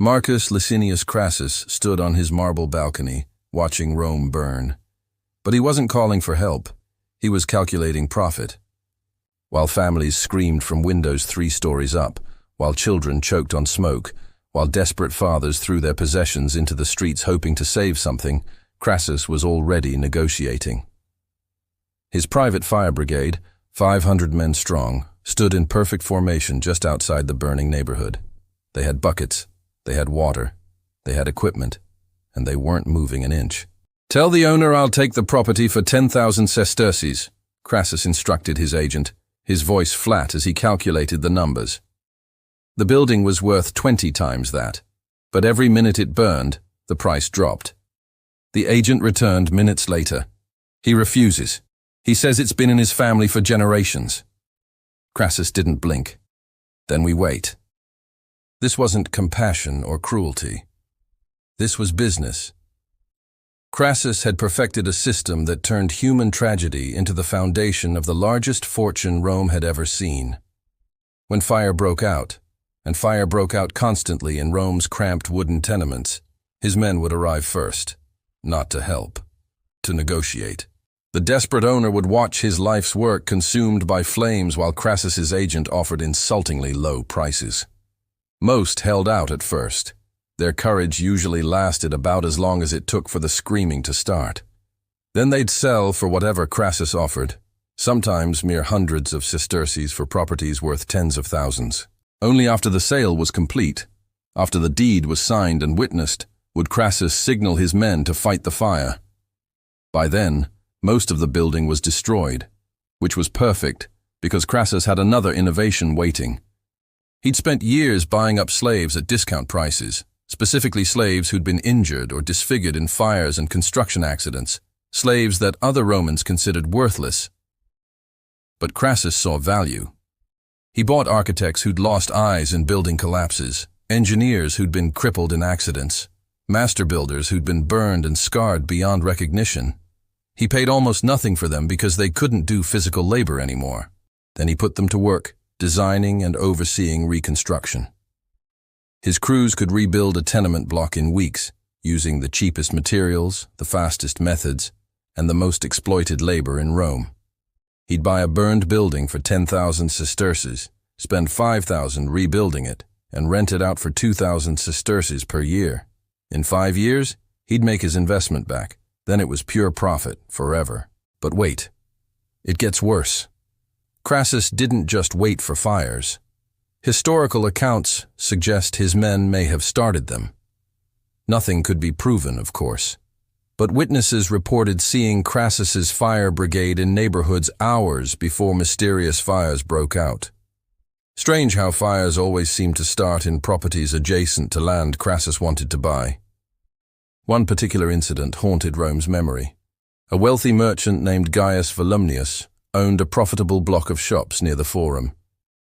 Marcus Licinius Crassus stood on his marble balcony, watching Rome burn. But he wasn't calling for help. He was calculating profit. While families screamed from windows 3 stories up, while children choked on smoke, while desperate fathers threw their possessions into the streets hoping to save something, Crassus was already negotiating. His private fire brigade, 500 men strong, stood in perfect formation just outside the burning neighborhood. They had buckets, they had water, they had equipment, and they weren't moving an inch. "Tell the owner I'll take the property for 10,000 sesterces," Crassus instructed his agent, his voice flat as he calculated the numbers. The building was worth 20 times that, but every minute it burned, the price dropped. The agent returned minutes later. "He refuses. He says it's been in his family for generations." Crassus didn't blink. "Then we wait." This wasn't compassion or cruelty. This was business. Crassus had perfected a system that turned human tragedy into the foundation of the largest fortune Rome had ever seen. When fire broke out, and fire broke out constantly in Rome's cramped wooden tenements, his men would arrive first, not to help, to negotiate. The desperate owner would watch his life's work consumed by flames while Crassus's agent offered insultingly low prices. Most held out at first. Their courage usually lasted about as long as it took for the screaming to start. Then they'd sell for whatever Crassus offered, sometimes mere hundreds of sesterces for properties worth tens of thousands. Only after the sale was complete, after the deed was signed and witnessed, would Crassus signal his men to fight the fire. By then, most of the building was destroyed, which was perfect because Crassus had another innovation waiting. He'd spent years buying up slaves at discount prices, specifically slaves who'd been injured or disfigured in fires and construction accidents, slaves that other Romans considered worthless. But Crassus saw value. He bought architects who'd lost eyes in building collapses, engineers who'd been crippled in accidents, master builders who'd been burned and scarred beyond recognition. He paid almost nothing for them because they couldn't do physical labor anymore. Then he put them to work, designing and overseeing reconstruction. His crews could rebuild a tenement block in weeks, using the cheapest materials, the fastest methods, and the most exploited labor in Rome. He'd buy a burned building for 10,000 sesterces, spend 5,000 rebuilding it, and rent it out for 2,000 sesterces per year. In 5 years, he'd make his investment back. Then it was pure profit forever. But wait, it gets worse. Crassus didn't just wait for fires. Historical accounts suggest his men may have started them. Nothing could be proven, of course. But witnesses reported seeing Crassus's fire brigade in neighborhoods hours before mysterious fires broke out. Strange how fires always seem to start in properties adjacent to land Crassus wanted to buy. One particular incident haunted Rome's memory. A wealthy merchant named Gaius Volumnius owned a profitable block of shops near the Forum.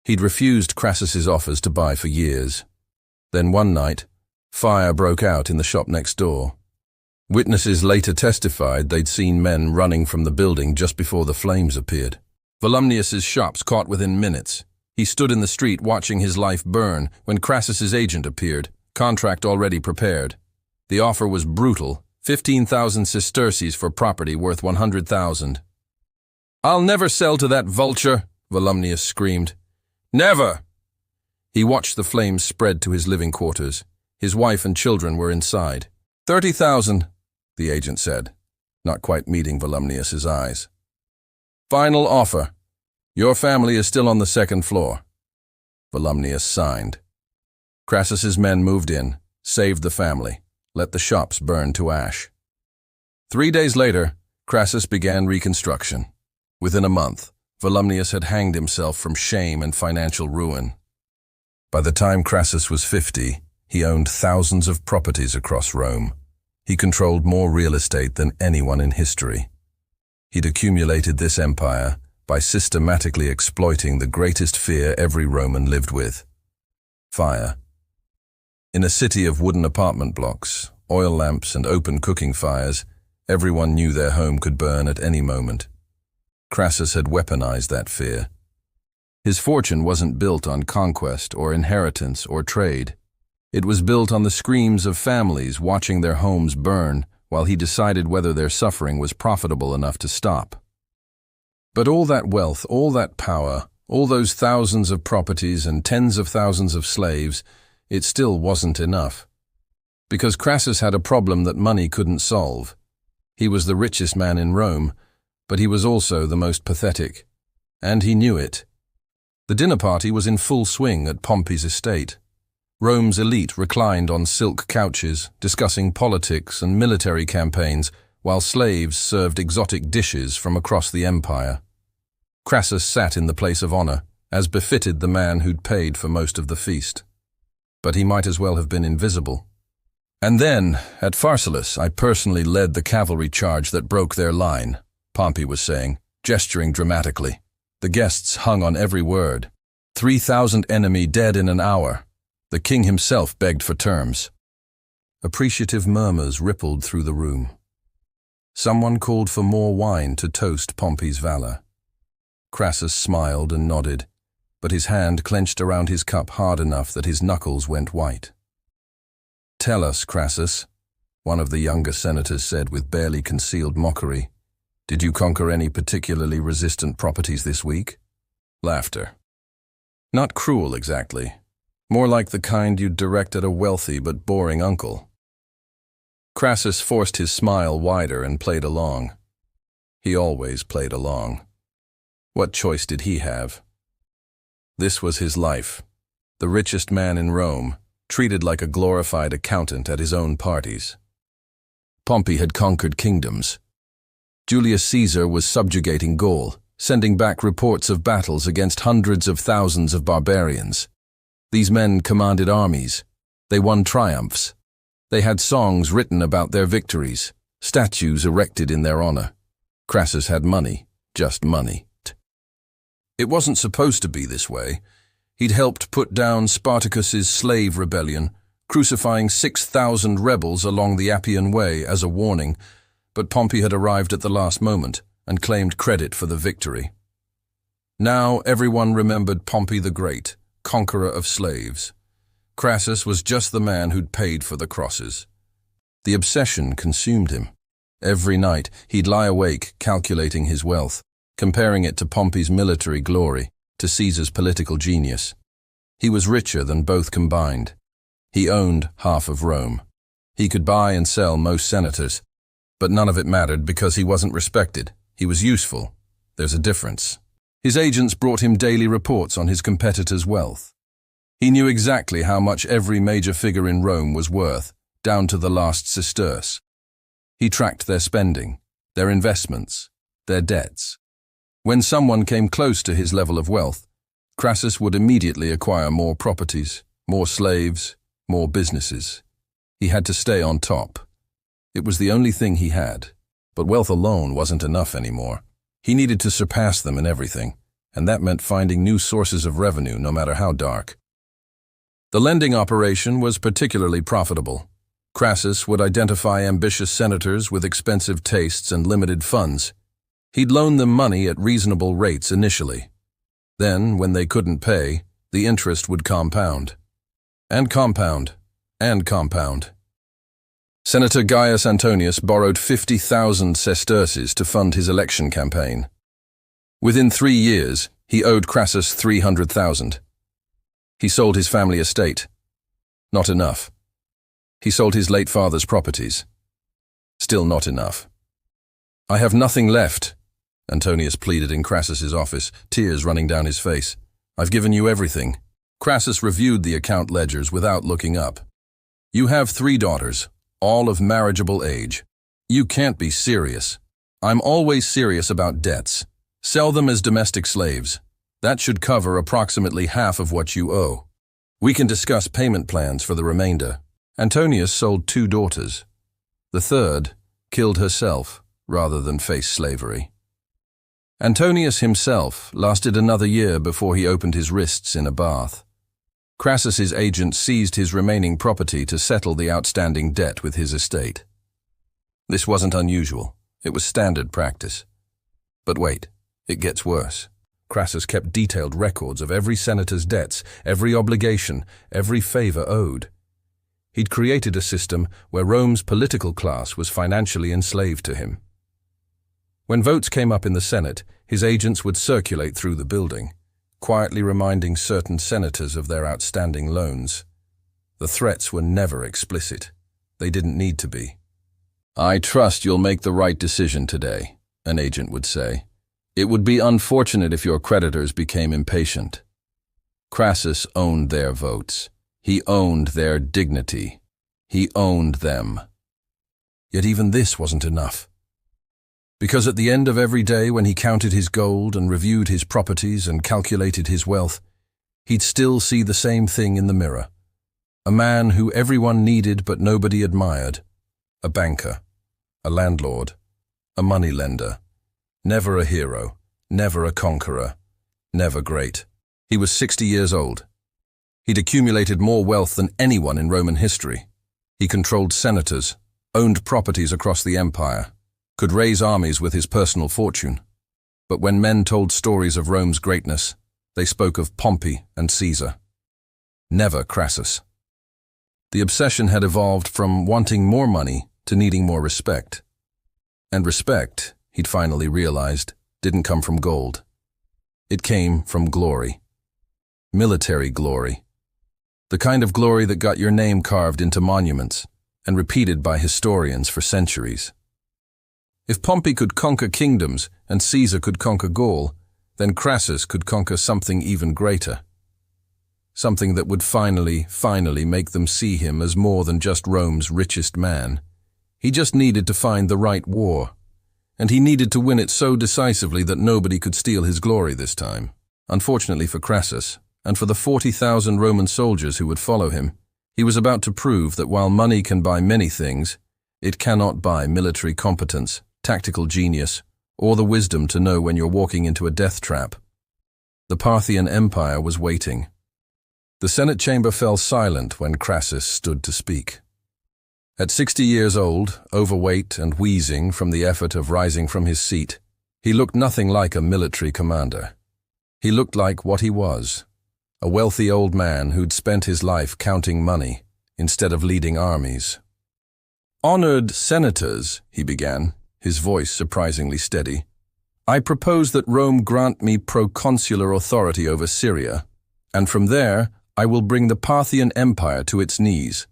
He'd refused Crassus's offers to buy for years. Then one night, fire broke out in the shop next door. Witnesses later testified they'd seen men running from the building just before the flames appeared. Volumnius's shops caught within minutes. He stood in the street watching his life burn when Crassus's agent appeared, contract already prepared. The offer was brutal, 15,000 sesterces for property worth 100,000. "I'll never sell to that vulture," Volumnius screamed. "Never!" He watched the flames spread to his living quarters. His wife and children were inside. 30,000, the agent said, not quite meeting Volumnius's eyes. "Final offer. Your family is still on the second floor." Volumnius signed. Crassus's men moved in, saved the family, let the shops burn to ash. 3 days later, Crassus began reconstruction. Within a month, Volumnius had hanged himself from shame and financial ruin. By the time Crassus was 50, he owned thousands of properties across Rome. He controlled more real estate than anyone in history. He'd accumulated this empire by systematically exploiting the greatest fear every Roman lived with: fire. In a city of wooden apartment blocks, oil lamps, and open cooking fires, everyone knew their home could burn at any moment. Crassus had weaponized that fear. His fortune wasn't built on conquest or inheritance or trade. It was built on the screams of families watching their homes burn while he decided whether their suffering was profitable enough to stop. But all that wealth, all that power, all those thousands of properties and tens of thousands of slaves, it still wasn't enough. Because Crassus had a problem that money couldn't solve. He was the richest man in Rome, but he was also the most pathetic. And he knew it. The dinner party was in full swing at Pompey's estate. Rome's elite reclined on silk couches, discussing politics and military campaigns, while slaves served exotic dishes from across the empire. Crassus sat in the place of honor, as befitted the man who'd paid for most of the feast. But he might as well have been invisible. And then, at Pharsalus, I personally led the cavalry charge that broke their line, Pompey was saying, gesturing dramatically. The guests hung on every word. 3,000 enemy dead in an hour. The king himself begged for terms. Appreciative murmurs rippled through the room. Someone called for more wine to toast Pompey's valor. Crassus smiled and nodded, but his hand clenched around his cup hard enough that his knuckles went white. "Tell us, Crassus," one of the younger senators said with barely concealed mockery. "Did you conquer any particularly resistant properties this week?" Laughter. "Not cruel, exactly. More like the kind you'd direct at a wealthy but boring uncle." Crassus forced his smile wider and played along. He always played along. What choice did he have? This was his life. The richest man in Rome, treated like a glorified accountant at his own parties. Pompey had conquered kingdoms. Julius Caesar was subjugating Gaul, sending back reports of battles against hundreds of thousands of barbarians. These men commanded armies. They won triumphs. They had songs written about their victories, statues erected in their honor. Crassus had money, just money. It wasn't supposed to be this way. He'd helped put down Spartacus's slave rebellion, crucifying 6,000 rebels along the Appian Way as a warning, but Pompey had arrived at the last moment and claimed credit for the victory. Now everyone remembered Pompey the Great, conqueror of slaves. Crassus was just the man who'd paid for the crosses. The obsession consumed him. Every night he'd lie awake calculating his wealth, comparing it to Pompey's military glory, to Caesar's political genius. He was richer than both combined. He owned half of Rome. He could buy and sell most senators, but none of it mattered because he wasn't respected. He was useful. There's a difference. His agents brought him daily reports on his competitors' wealth. He knew exactly how much every major figure in Rome was worth, down to the last sesterce. He tracked their spending, their investments, their debts. When someone came close to his level of wealth, Crassus would immediately acquire more properties, more slaves, more businesses. He had to stay on top. It was the only thing he had, but wealth alone wasn't enough anymore. He needed to surpass them in everything, and that meant finding new sources of revenue no matter how dark. The lending operation was particularly profitable. Crassus would identify ambitious senators with expensive tastes and limited funds. He'd loan them money at reasonable rates initially. Then, when they couldn't pay, the interest would compound. And compound. And compound. Senator Gaius Antonius borrowed 50,000 sesterces to fund his election campaign. Within 3 years, he owed Crassus 300,000. He sold his family estate. Not enough. He sold his late father's properties. Still not enough. "I have nothing left," Antonius pleaded in Crassus's office, tears running down his face. "I've given you everything." Crassus reviewed the account ledgers without looking up. "You have 3 daughters, all of marriageable age. You can't be serious." "I'm always serious about debts. Sell them as domestic slaves. That should cover approximately half of what you owe. We can discuss payment plans for the remainder." Antonius sold 2 daughters. The third killed herself rather than face slavery. Antonius himself lasted another year before he opened his wrists in a bath. Crassus's agent seized his remaining property to settle the outstanding debt with his estate. This wasn't unusual. It was standard practice. But wait, it gets worse. Crassus kept detailed records of every senator's debts, every obligation, every favor owed. He'd created a system where Rome's political class was financially enslaved to him. When votes came up in the Senate, his agents would circulate through the building, quietly reminding certain senators of their outstanding loans. The threats were never explicit. They didn't need to be. "I trust you'll make the right decision today," an agent would say. "It would be unfortunate if your creditors became impatient." Crassus owned their votes. He owned their dignity. He owned them. Yet even this wasn't enough. Because at the end of every day, when he counted his gold and reviewed his properties and calculated his wealth, he'd still see the same thing in the mirror. A man who everyone needed but nobody admired. A banker. A landlord. A moneylender. Never a hero. Never a conqueror. Never great. He was 60 years old. He'd accumulated more wealth than anyone in Roman history. He controlled senators, owned properties across the empire, could raise armies with his personal fortune. But when men told stories of Rome's greatness, they spoke of Pompey and Caesar. Never Crassus. The obsession had evolved from wanting more money to needing more respect. And respect, he'd finally realized, didn't come from gold. It came from glory. Military glory. The kind of glory that got your name carved into monuments and repeated by historians for centuries. If Pompey could conquer kingdoms and Caesar could conquer Gaul, then Crassus could conquer something even greater. Something that would finally make them see him as more than just Rome's richest man. He just needed to find the right war, and he needed to win it so decisively that nobody could steal his glory this time. Unfortunately for Crassus, and for the 40,000 Roman soldiers who would follow him, he was about to prove that while money can buy many things, it cannot buy military competence, tactical genius, or the wisdom to know when you're walking into a death trap. The Parthian Empire was waiting. The Senate chamber fell silent when Crassus stood to speak. At 60 years old, overweight and wheezing from the effort of rising from his seat, he looked nothing like a military commander. He looked like what he was. A wealthy old man who'd spent his life counting money instead of leading armies. "Honored senators," he began, his voice surprisingly steady, "I propose that Rome grant me proconsular authority over Syria, and from there I will bring the Parthian Empire to its knees."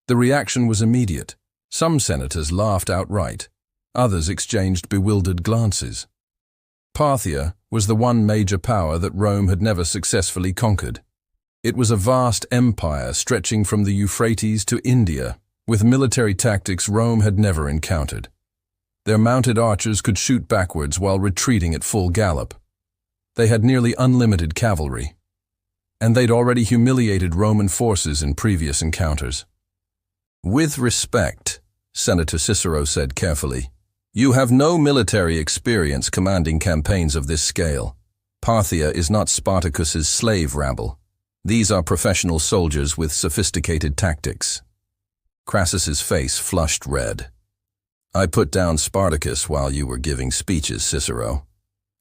The reaction was immediate. Some senators laughed outright. Others exchanged bewildered glances. Parthia was the one major power that Rome had never successfully conquered. It was a vast empire stretching from the Euphrates to India, with military tactics Rome had never encountered. Their mounted archers could shoot backwards while retreating at full gallop. They had nearly unlimited cavalry. And they'd already humiliated Roman forces in previous encounters. "With respect," Senator Cicero said carefully, "you have no military experience commanding campaigns of this scale. Parthia is not Spartacus's slave rabble. These are professional soldiers with sophisticated tactics." Crassus's face flushed red. "I put down Spartacus while you were giving speeches, Cicero.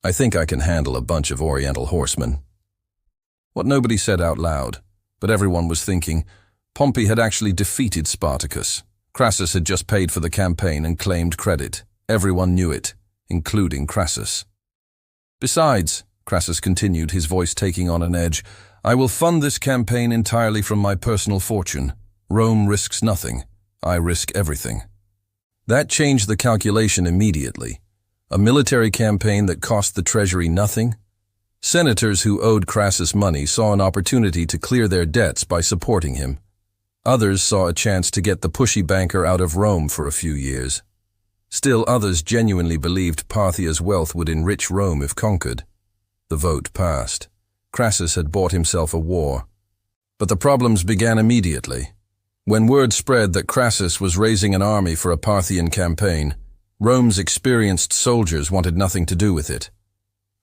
I think I can handle a bunch of Oriental horsemen." What nobody said out loud, but everyone was thinking, Pompey had actually defeated Spartacus. Crassus had just paid for the campaign and claimed credit. Everyone knew it, including Crassus. "Besides," Crassus continued, his voice taking on an edge, "I will fund this campaign entirely from my personal fortune. Rome risks nothing. I risk everything." That changed the calculation immediately. A military campaign that cost the treasury nothing? Senators who owed Crassus money saw an opportunity to clear their debts by supporting him. Others saw a chance to get the pushy banker out of Rome for a few years. Still others genuinely believed Parthia's wealth would enrich Rome if conquered. The vote passed. Crassus had bought himself a war. But the problems began immediately. When word spread that Crassus was raising an army for a Parthian campaign, Rome's experienced soldiers wanted nothing to do with it.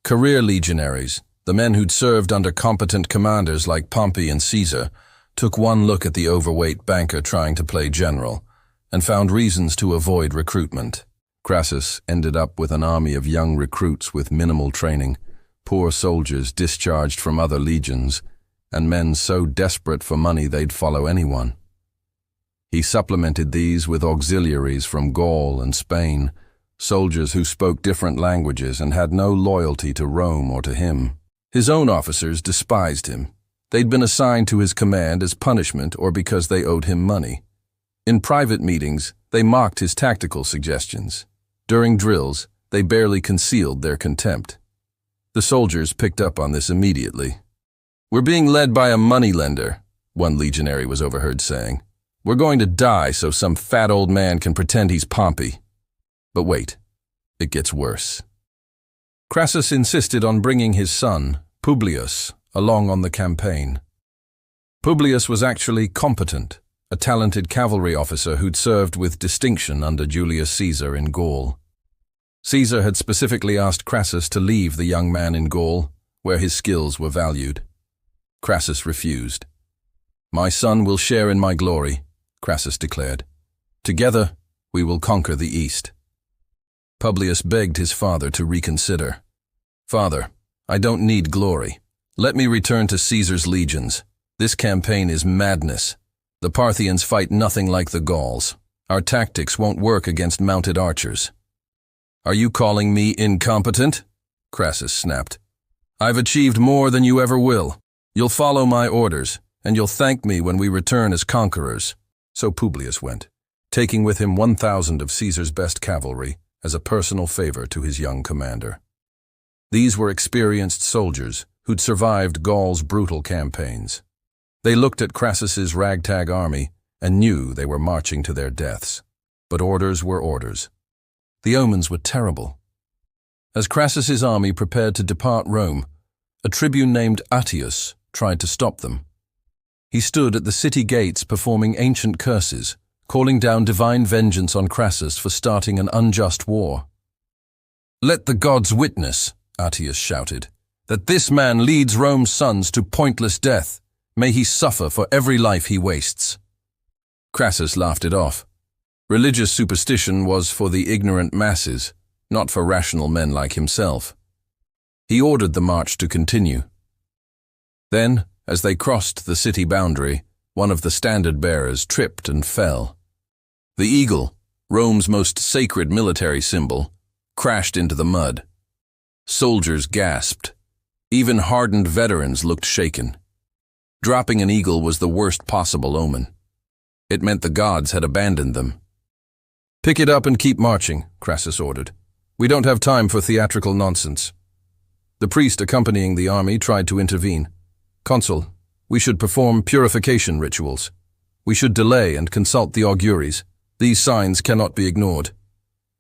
Career legionaries, the men who'd served under competent commanders like Pompey and Caesar, took one look at the overweight banker trying to play general, and found reasons to avoid recruitment. Crassus ended up with an army of young recruits with minimal training, poor soldiers discharged from other legions, and men so desperate for money they'd follow anyone. He supplemented these with auxiliaries from Gaul and Spain, soldiers who spoke different languages and had no loyalty to Rome or to him. His own officers despised him. They'd been assigned to his command as punishment or because they owed him money. In private meetings, they mocked his tactical suggestions. During drills, they barely concealed their contempt. The soldiers picked up on this immediately. "We're being led by a moneylender," one legionary was overheard saying. "We're going to die so some fat old man can pretend he's Pompey." But wait, it gets worse. Crassus insisted on bringing his son, Publius, along on the campaign. Publius was actually competent, a talented cavalry officer who'd served with distinction under Julius Caesar in Gaul. Caesar had specifically asked Crassus to leave the young man in Gaul, where his skills were valued. Crassus refused. "My son will share in my glory," Crassus declared. "Together, we will conquer the East." Publius begged his father to reconsider. "Father, I don't need glory. Let me return to Caesar's legions. This campaign is madness. The Parthians fight nothing like the Gauls. Our tactics won't work against mounted archers." "Are you calling me incompetent?" Crassus snapped. "I've achieved more than you ever will. You'll follow my orders, and you'll thank me when we return as conquerors." So Publius went, taking with him 1,000 of Caesar's best cavalry as a personal favor to his young commander. These were experienced soldiers who'd survived Gaul's brutal campaigns. They looked at Crassus's ragtag army and knew they were marching to their deaths. But orders were orders. The omens were terrible. As Crassus's army prepared to depart Rome, a tribune named Attius tried to stop them. He stood at the city gates performing ancient curses, calling down divine vengeance on Crassus for starting an unjust war. "Let the gods witness," Attius shouted, "that this man leads Rome's sons to pointless death. May he suffer for every life he wastes." Crassus laughed it off. Religious superstition was for the ignorant masses, not for rational men like himself. He ordered the march to continue. Then, as they crossed the city boundary, one of the standard-bearers tripped and fell. The eagle, Rome's most sacred military symbol, crashed into the mud. Soldiers gasped. Even hardened veterans looked shaken. Dropping an eagle was the worst possible omen. It meant the gods had abandoned them. "Pick it up and keep marching," Crassus ordered. "We don't have time for theatrical nonsense." The priest accompanying the army tried to intervene. "Consul, we should perform purification rituals. We should delay and consult the auguries. These signs cannot be ignored."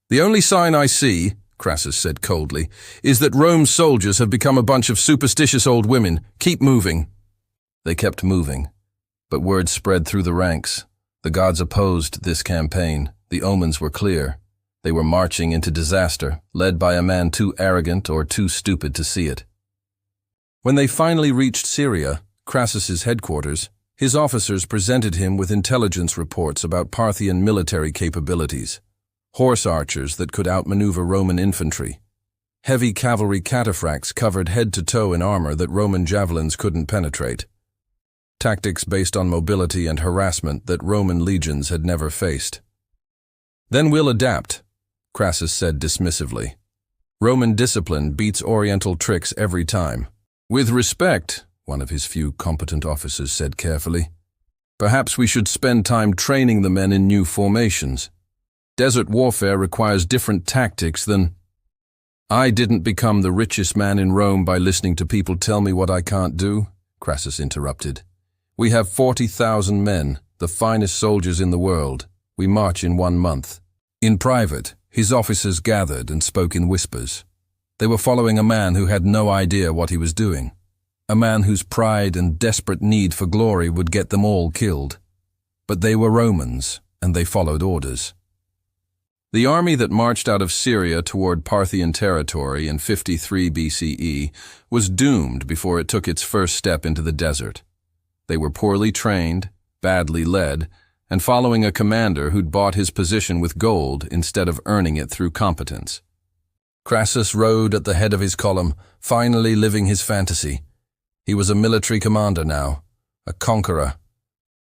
"The only sign I see," Crassus said coldly, "is that Rome's soldiers have become a bunch of superstitious old women. Keep moving." They kept moving, but word spread through the ranks. The gods opposed this campaign. The omens were clear. They were marching into disaster, led by a man too arrogant or too stupid to see it. When they finally reached Syria, Crassus's headquarters, his officers presented him with intelligence reports about Parthian military capabilities. Horse archers that could outmaneuver Roman infantry. Heavy cavalry cataphracts covered head to toe in armor that Roman javelins couldn't penetrate. Tactics based on mobility and harassment that Roman legions had never faced. "Then we'll adapt," Crassus said dismissively. "Roman discipline beats Oriental tricks every time." "With respect," one of his few competent officers said carefully, "perhaps we should spend time training the men in new formations. Desert warfare requires different tactics than—" "I didn't become the richest man in Rome by listening to people tell me what I can't do," Crassus interrupted. "We have 40,000 men, the finest soldiers in the world. We march in 1 month." In private, his officers gathered and spoke in whispers. They were following a man who had no idea what he was doing. A man whose pride and desperate need for glory would get them all killed. But they were Romans, and they followed orders. The army that marched out of Syria toward Parthian territory in 53 BCE was doomed before it took its first step into the desert. They were poorly trained, badly led, and following a commander who'd bought his position with gold instead of earning it through competence. Crassus rode at the head of his column, finally living his fantasy. He was a military commander now, a conqueror.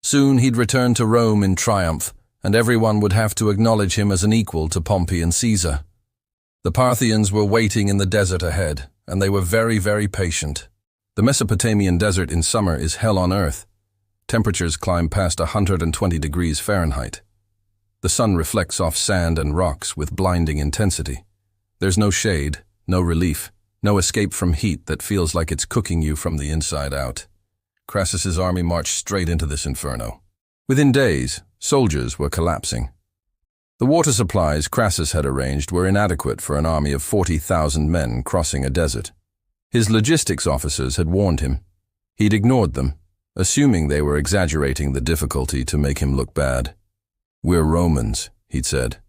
Soon he'd return to Rome in triumph, and everyone would have to acknowledge him as an equal to Pompey and Caesar. The Parthians were waiting in the desert ahead, and they were very, very patient. The Mesopotamian desert in summer is hell on earth. Temperatures climb past 120 degrees Fahrenheit. The sun reflects off sand and rocks with blinding intensity. There's no shade, no relief, no escape from heat that feels like it's cooking you from the inside out. Crassus's army marched straight into this inferno. Within days, soldiers were collapsing. The water supplies Crassus had arranged were inadequate for an army of 40,000 men crossing a desert. His logistics officers had warned him. He'd ignored them, assuming they were exaggerating the difficulty to make him look bad. "We're Romans," he'd said.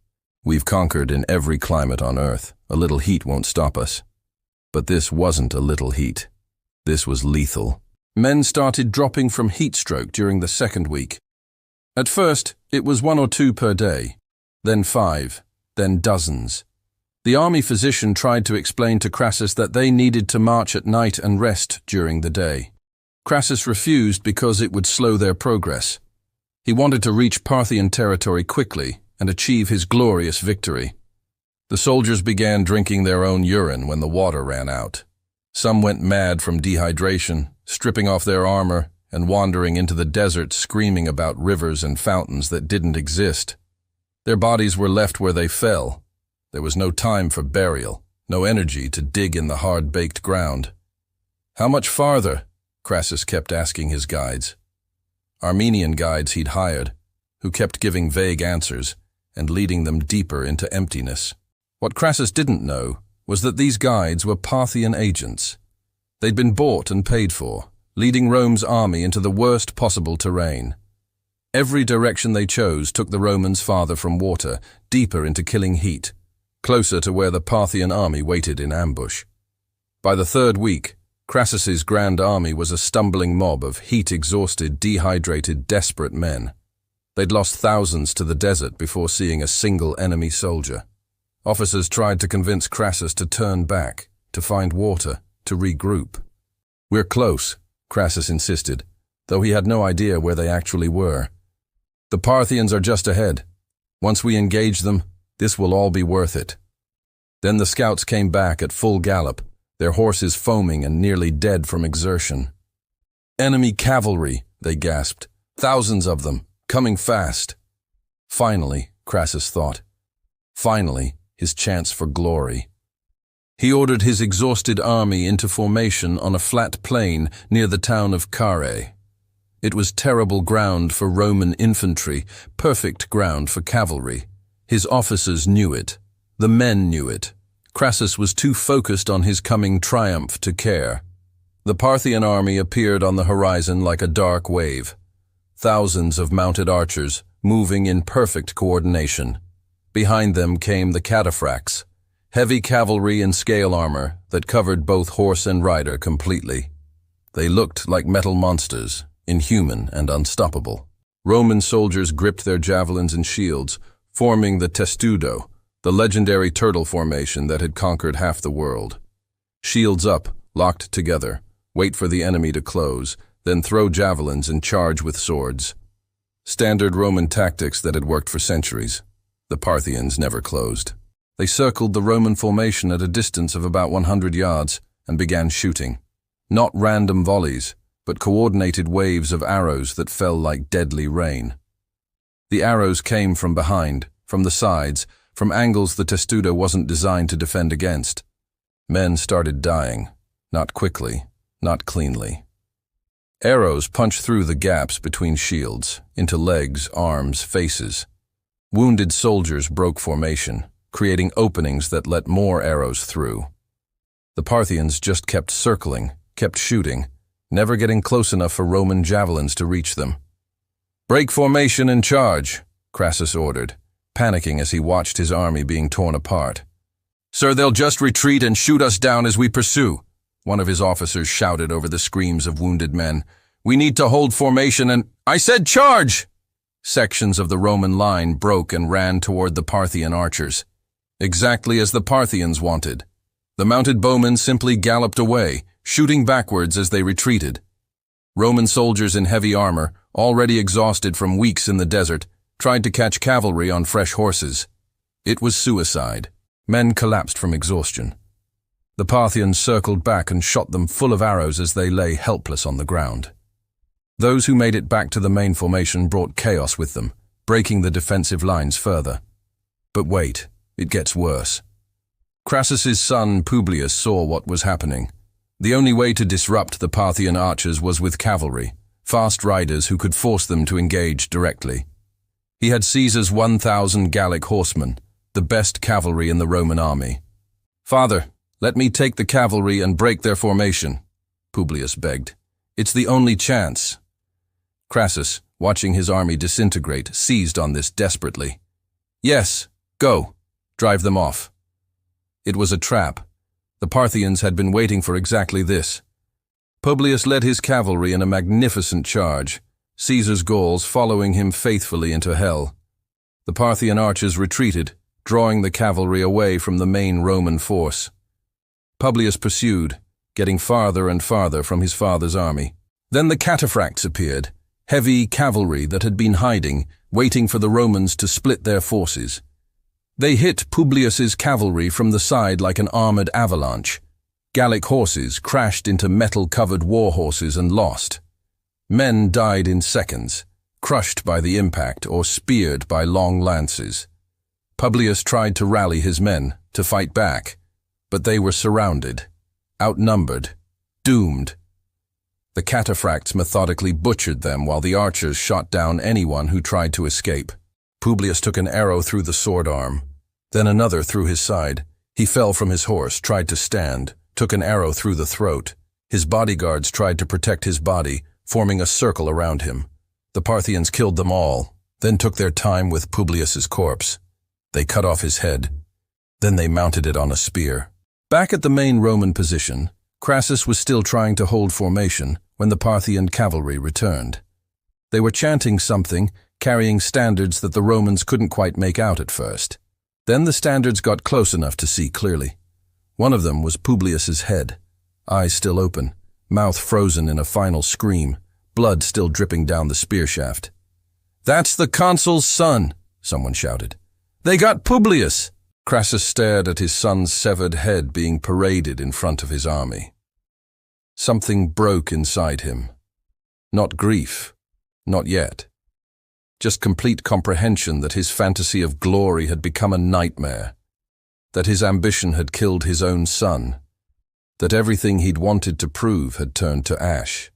"We've conquered in every climate on earth. A little heat won't stop us." But this wasn't a little heat. This was lethal. Men started dropping from heat stroke during the second week. At first, it was 1 or 2 per day, then 5, then dozens. The army physician tried to explain to Crassus that they needed to march at night and rest during the day. Crassus refused because it would slow their progress. He wanted to reach Parthian territory quickly and achieve his glorious victory. The soldiers began drinking their own urine when the water ran out. Some went mad from dehydration, stripping off their armor and wandering into the desert screaming about rivers and fountains that didn't exist. Their bodies were left where they fell. There was no time for burial, no energy to dig in the hard-baked ground. "How much farther?" Crassus kept asking his guides. Armenian guides he'd hired, who kept giving vague answers and leading them deeper into emptiness. What Crassus didn't know was that these guides were Parthian agents. They'd been bought and paid for, leading Rome's army into the worst possible terrain. Every direction they chose took the Romans farther from water, deeper into killing heat, closer to where the Parthian army waited in ambush. By the third week, Crassus's grand army was a stumbling mob of heat-exhausted, dehydrated, desperate men. They'd lost thousands to the desert before seeing a single enemy soldier. Officers tried to convince Crassus to turn back, to find water, to regroup. "We're close," Crassus insisted, though he had no idea where they actually were. "The Parthians are just ahead. Once we engage them, this will all be worth it." Then the scouts came back at full gallop, their horses foaming and nearly dead from exertion. "Enemy cavalry," they gasped. "Thousands of them, coming fast." Finally, Crassus thought. Finally, his chance for glory. He ordered his exhausted army into formation on a flat plain near the town of Carrhae. It was terrible ground for Roman infantry, perfect ground for cavalry. His officers knew it. The men knew it. Crassus was too focused on his coming triumph to care. The Parthian army appeared on the horizon like a dark wave. Thousands of mounted archers, moving in perfect coordination. Behind them came the cataphracts, heavy cavalry in scale armor that covered both horse and rider completely. They looked like metal monsters, inhuman and unstoppable. Roman soldiers gripped their javelins and shields, forming the testudo, the legendary turtle formation that had conquered half the world. Shields up, locked together, wait for the enemy to close, then throw javelins and charge with swords. Standard Roman tactics that had worked for centuries. The Parthians never closed. They circled the Roman formation at a distance of about 100 yards and began shooting. Not random volleys, but coordinated waves of arrows that fell like deadly rain. The arrows came from behind, from the sides, from angles the testudo wasn't designed to defend against. Men started dying, not quickly, not cleanly. Arrows punched through the gaps between shields, into legs, arms, faces. Wounded soldiers broke formation, creating openings that let more arrows through. The Parthians just kept circling, kept shooting, never getting close enough for Roman javelins to reach them. "Break formation and charge," Crassus ordered, panicking as he watched his army being torn apart. "Sir, they'll just retreat and shoot us down as we pursue," one of his officers shouted over the screams of wounded men. "We need to hold formation and—" "I said charge!" Sections of the Roman line broke and ran toward the Parthian archers. Exactly as the Parthians wanted. The mounted bowmen simply galloped away, shooting backwards as they retreated. Roman soldiers in heavy armor, already exhausted from weeks in the desert, tried to catch cavalry on fresh horses. It was suicide. Men collapsed from exhaustion. The Parthians circled back and shot them full of arrows as they lay helpless on the ground. Those who made it back to the main formation brought chaos with them, breaking the defensive lines further. But wait, it gets worse. Crassus's son Publius saw what was happening. The only way to disrupt the Parthian archers was with cavalry, fast riders who could force them to engage directly. He had Caesar's 1,000 Gallic horsemen, the best cavalry in the Roman army. "Father, let me take the cavalry and break their formation," Publius begged. "It's the only chance." Crassus, watching his army disintegrate, seized on this desperately. "Yes, go. Drive them off." It was a trap. The Parthians had been waiting for exactly this. Publius led his cavalry in a magnificent charge, Caesar's Gauls following him faithfully into hell. The Parthian archers retreated, drawing the cavalry away from the main Roman force. Publius pursued, getting farther and farther from his father's army. Then the cataphracts appeared, heavy cavalry that had been hiding, waiting for the Romans to split their forces. They hit Publius's cavalry from the side like an armored avalanche. Gallic horses crashed into metal-covered war horses and lost. Men died in seconds, crushed by the impact or speared by long lances. Publius tried to rally his men, to fight back, but they were surrounded, outnumbered, doomed. The cataphracts methodically butchered them while the archers shot down anyone who tried to escape. Publius took an arrow through the sword arm, then another through his side. He fell from his horse, tried to stand, took an arrow through the throat. His bodyguards tried to protect his body, forming a circle around him. The Parthians killed them all, then took their time with Publius's corpse. They cut off his head. Then they mounted it on a spear. Back at the main Roman position, Crassus was still trying to hold formation when the Parthian cavalry returned. They were chanting something, carrying standards that the Romans couldn't quite make out at first. Then the standards got close enough to see clearly. One of them was Publius's head, eyes still open, mouth frozen in a final scream, blood still dripping down the spear shaft. "That's the consul's son," someone shouted. "They got Publius!" Crassus stared at his son's severed head being paraded in front of his army. Something broke inside him. Not grief, not yet. Just complete comprehension that his fantasy of glory had become a nightmare, that his ambition had killed his own son, that everything he'd wanted to prove had turned to ash.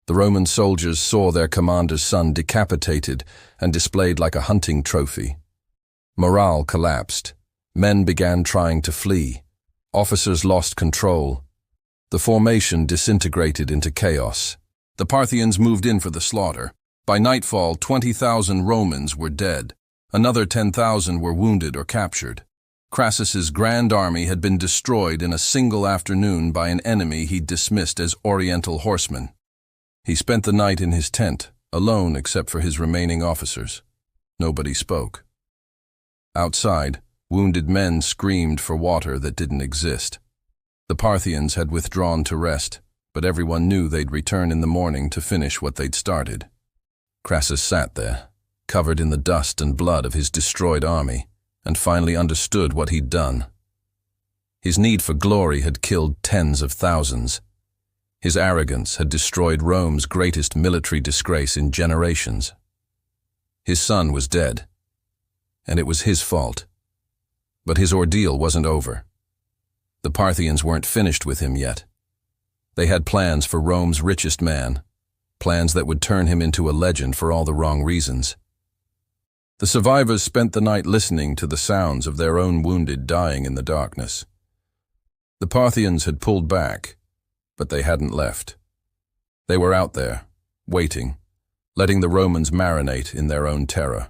The Roman soldiers saw their commander's son decapitated and displayed like a hunting trophy. Morale collapsed. Men began trying to flee. Officers lost control. The formation disintegrated into chaos. The Parthians moved in for the slaughter. By nightfall, 20,000 Romans were dead. Another 10,000 were wounded or captured. Crassus's grand army had been destroyed in a single afternoon by an enemy he'd dismissed as Oriental horsemen. He spent the night in his tent, alone except for his remaining officers. Nobody spoke. Outside, wounded men screamed for water that didn't exist. The Parthians had withdrawn to rest, but everyone knew they'd return in the morning to finish what they'd started. Crassus sat there, covered in the dust and blood of his destroyed army, and finally understood what he'd done. His need for glory had killed tens of thousands. His arrogance had destroyed Rome's greatest military disgrace in generations. His son was dead, and it was his fault. But his ordeal wasn't over. The Parthians weren't finished with him yet. They had plans for Rome's richest man, plans that would turn him into a legend for all the wrong reasons. The survivors spent the night listening to the sounds of their own wounded dying in the darkness. The Parthians had pulled back, but they hadn't left. They were out there, waiting, letting the Romans marinate in their own terror.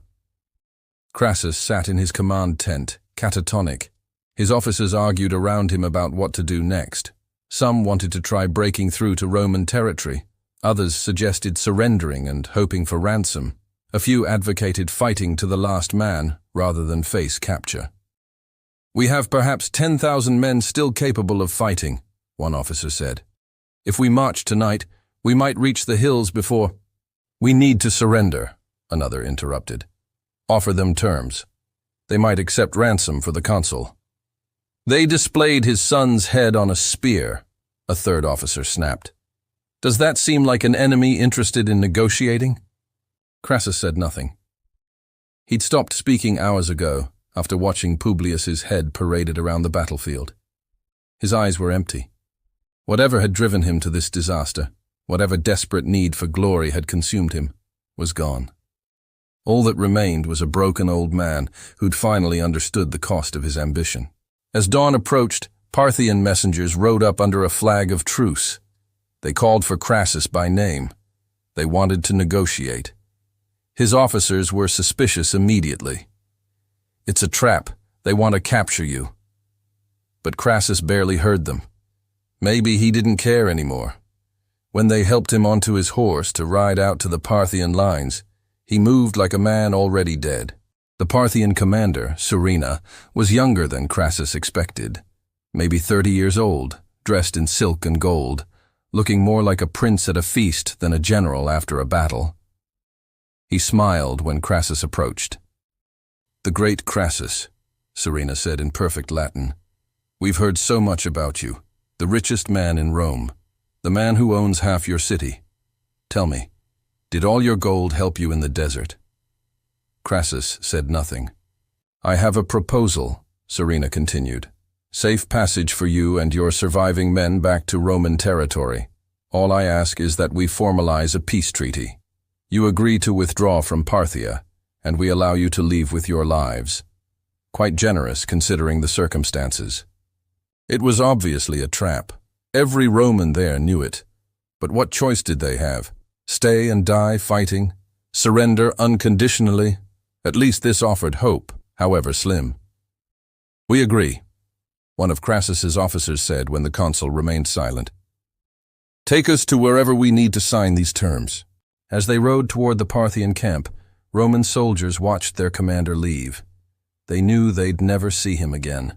Crassus sat in his command tent, catatonic. His officers argued around him about what to do next. Some wanted to try breaking through to Roman territory. Others suggested surrendering and hoping for ransom. A few advocated fighting to the last man rather than face capture. "We have perhaps 10,000 men still capable of fighting," one officer said. "If we march tonight, we might reach the hills before..." "We need to surrender," another interrupted. "Offer them terms. They might accept ransom for the consul." "They displayed his son's head on a spear," a third officer snapped. "Does that seem like an enemy interested in negotiating?" Crassus said nothing. He'd stopped speaking hours ago, after watching Publius's head paraded around the battlefield. His eyes were empty. Whatever had driven him to this disaster, whatever desperate need for glory had consumed him, was gone. All that remained was a broken old man who'd finally understood the cost of his ambition. As dawn approached, Parthian messengers rode up under a flag of truce. They called for Crassus by name. They wanted to negotiate. His officers were suspicious immediately. "It's a trap. They want to capture you." But Crassus barely heard them. Maybe he didn't care anymore. When they helped him onto his horse to ride out to the Parthian lines, he moved like a man already dead. The Parthian commander, Serena, was younger than Crassus expected. Maybe 30 years old, dressed in silk and gold, looking more like a prince at a feast than a general after a battle. He smiled when Crassus approached. "The great Crassus," Serena said in perfect Latin. "We've heard so much about you, the richest man in Rome, the man who owns half your city. Tell me, did all your gold help you in the desert?" Crassus said nothing. "I have a proposal," Serena continued. "Safe passage for you and your surviving men back to Roman territory. All I ask is that we formalize a peace treaty. You agree to withdraw from Parthia, and we allow you to leave with your lives." Quite generous considering the circumstances. It was obviously a trap. Every Roman there knew it. But what choice did they have? Stay and die fighting? Surrender unconditionally? At least this offered hope, however slim. "We agree," one of Crassus's officers said when the consul remained silent. "Take us to wherever we need to sign these terms." As they rode toward the Parthian camp, Roman soldiers watched their commander leave. They knew they'd never see him again.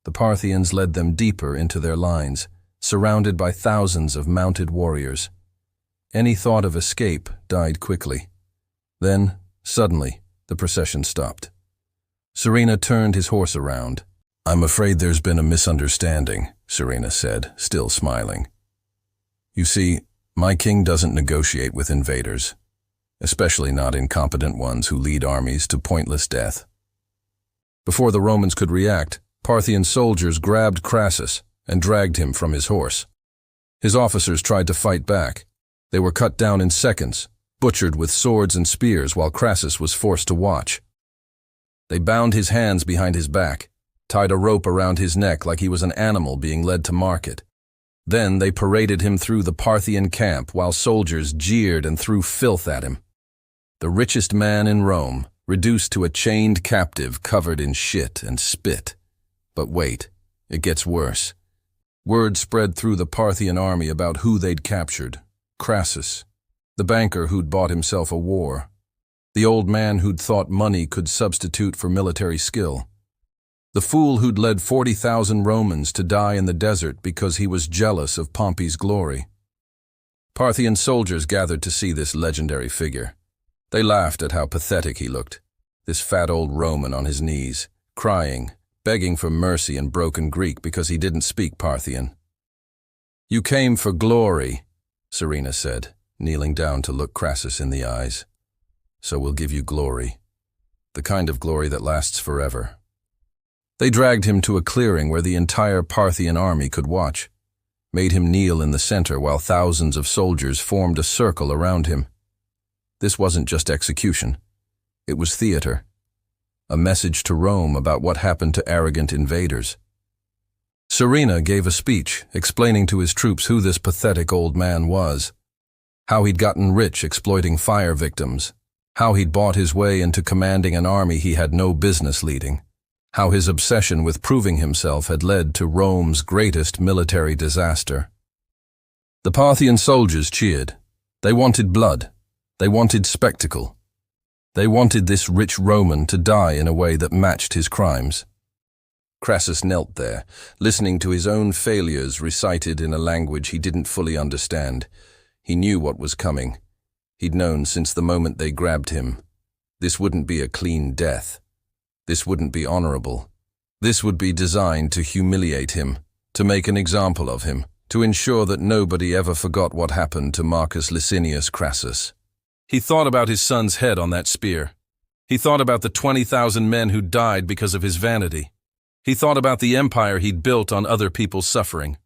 The Parthians led them deeper into their lines, surrounded by thousands of mounted warriors. Any thought of escape died quickly. Then, suddenly, the procession stopped. Serena turned his horse around. "I'm afraid there's been a misunderstanding," Serena said, still smiling. "You see, my king doesn't negotiate with invaders, especially not incompetent ones who lead armies to pointless death." Before the Romans could react, Parthian soldiers grabbed Crassus and dragged him from his horse. His officers tried to fight back. They were cut down in seconds, butchered with swords and spears while Crassus was forced to watch. They bound his hands behind his back, tied a rope around his neck like he was an animal being led to market. Then they paraded him through the Parthian camp while soldiers jeered and threw filth at him. The richest man in Rome, reduced to a chained captive covered in shit and spit. But wait, it gets worse. Word spread through the Parthian army about who they'd captured. Crassus, the banker who'd bought himself a war. The old man who'd thought money could substitute for military skill. The fool who'd led 40,000 Romans to die in the desert because he was jealous of Pompey's glory. Parthian soldiers gathered to see this legendary figure. They laughed at how pathetic he looked, this fat old Roman on his knees, crying, begging for mercy in broken Greek because he didn't speak Parthian. "You came for glory," Serena said, kneeling down to look Crassus in the eyes. "So we'll give you glory, the kind of glory that lasts forever." They dragged him to a clearing where the entire Parthian army could watch, made him kneel in the center while thousands of soldiers formed a circle around him. This wasn't just execution. It was theater. A message to Rome about what happened to arrogant invaders. Serena gave a speech explaining to his troops who this pathetic old man was, how he'd gotten rich exploiting fire victims, how he'd bought his way into commanding an army he had no business leading, how his obsession with proving himself had led to Rome's greatest military disaster. The Parthian soldiers cheered. They wanted blood. They wanted spectacle. They wanted this rich Roman to die in a way that matched his crimes. Crassus knelt there, listening to his own failures recited in a language he didn't fully understand. He knew what was coming. He'd known since the moment they grabbed him. This wouldn't be a clean death. This wouldn't be honorable. This would be designed to humiliate him, to make an example of him, to ensure that nobody ever forgot what happened to Marcus Licinius Crassus. He thought about his son's head on that spear. He thought about the 20,000 men who died because of his vanity. He thought about the empire he'd built on other people's suffering.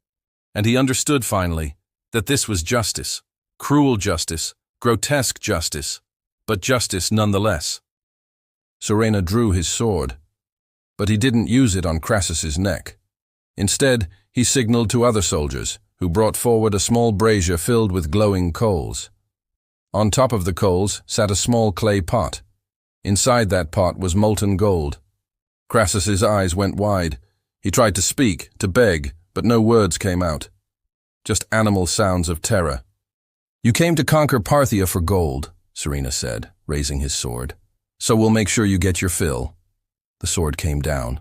And he understood finally that this was justice, cruel justice, grotesque justice, but justice nonetheless. Surena drew his sword, but he didn't use it on Crassus's neck. Instead, he signaled to other soldiers, who brought forward a small brazier filled with glowing coals. On top of the coals sat a small clay pot. Inside that pot was molten gold. Crassus's eyes went wide. He tried to speak, to beg, but no words came out. Just animal sounds of terror. "You came to conquer Parthia for gold," Surena said, raising his sword. "So we'll make sure you get your fill." The sword came down.